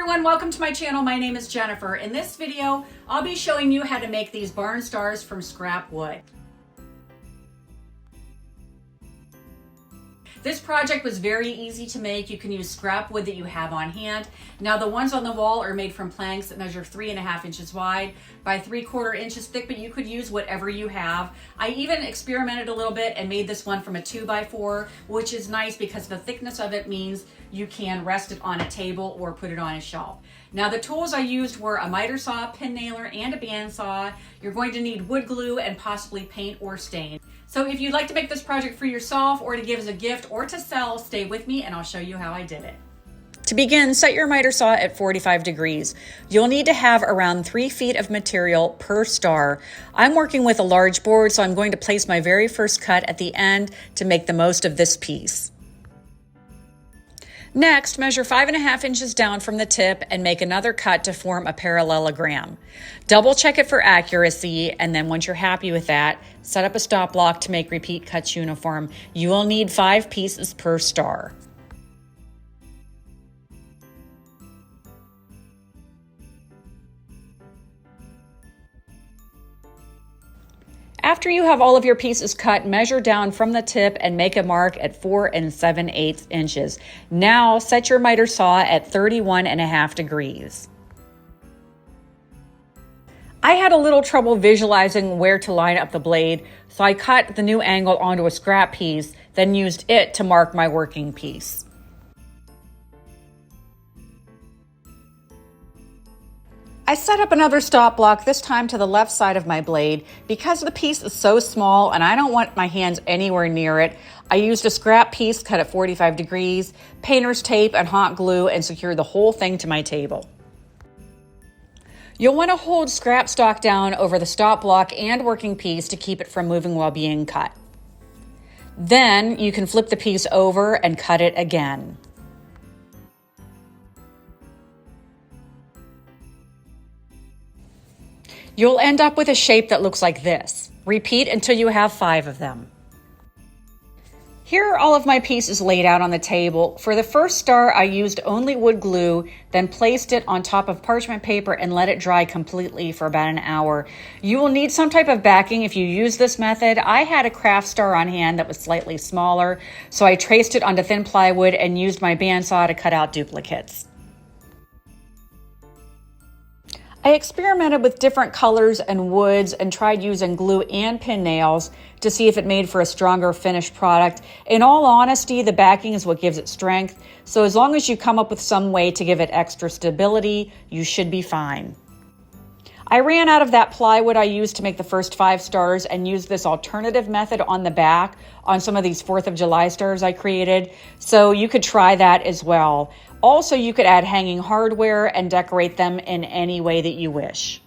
everyone, welcome to my channel. My name is Jennifer. In this video, I'll be showing you how to make these barn stars from scrap wood. This project was very easy to make. You can use scrap wood that you have on hand. Now the ones on the wall are made from planks that measure 3.5 inches wide by 3/4 inches thick, but you could use whatever you have. I even experimented a little bit and made this one from a 2x4, which is nice because the thickness of it means you can rest it on a table or put it on a shelf. Now the tools I used were a miter saw, pin nailer, and a bandsaw. You're going to need wood glue and possibly paint or stain. So if you'd like to make this project for yourself or to give as a gift or to sell, stay with me and I'll show you how I did it. To begin, set your miter saw at 45 degrees. You'll need to have around 3 feet of material per star. I'm working with a large board, so I'm going to place my very first cut at the end to make the most of this piece. Next, measure 5.5 inches down from the tip and make another cut to form a parallelogram. Double check it for accuracy, and then once you're happy with that, set up a stop block to make repeat cuts uniform. You will need 5 pieces per star. After you have all of your pieces cut, measure down from the tip and make a mark at 4 7/8 inches. Now set your miter saw at 31.5 degrees. I had a little trouble visualizing where to line up the blade, so I cut the new angle onto a scrap piece, then used it to mark my working piece. I set up another stop block, this time to the left side of my blade. Because the piece is so small and I don't want my hands anywhere near it, I used a scrap piece cut at 45 degrees, painter's tape and hot glue, and secured the whole thing to my table. You'll want to hold scrap stock down over the stop block and working piece to keep it from moving while being cut. Then you can flip the piece over and cut it again. You'll end up with a shape that looks like this. Repeat until you have 5 of them. Here are all of my pieces laid out on the table. For the first star, I used only wood glue, then placed it on top of parchment paper and let it dry completely for about an hour. You will need some type of backing if you use this method. I had a craft star on hand that was slightly smaller, so I traced it onto thin plywood and used my bandsaw to cut out duplicates. I experimented with different colors and woods and tried using glue and pin nails to see if it made for a stronger finished product. In all honesty, the backing is what gives it strength, so as long as you come up with some way to give it extra stability, you should be fine. I ran out of that plywood I used to make the first 5 stars and used this alternative method on the back on some of these 4th of July stars I created, so you could try that as well. Also, you could add hanging hardware and decorate them in any way that you wish.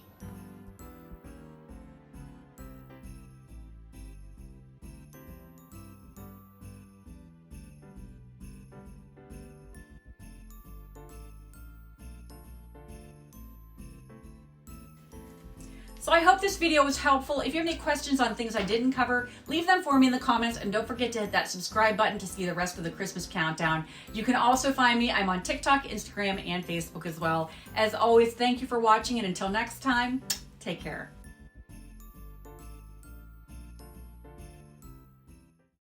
So I hope this video was helpful. If you have any questions on things I didn't cover, leave them for me in the comments, and don't forget to hit that subscribe button to see the rest of the Christmas countdown. You can also find me. I'm on TikTok, Instagram, and Facebook as well. As always, thank you for watching, and until next time, take care.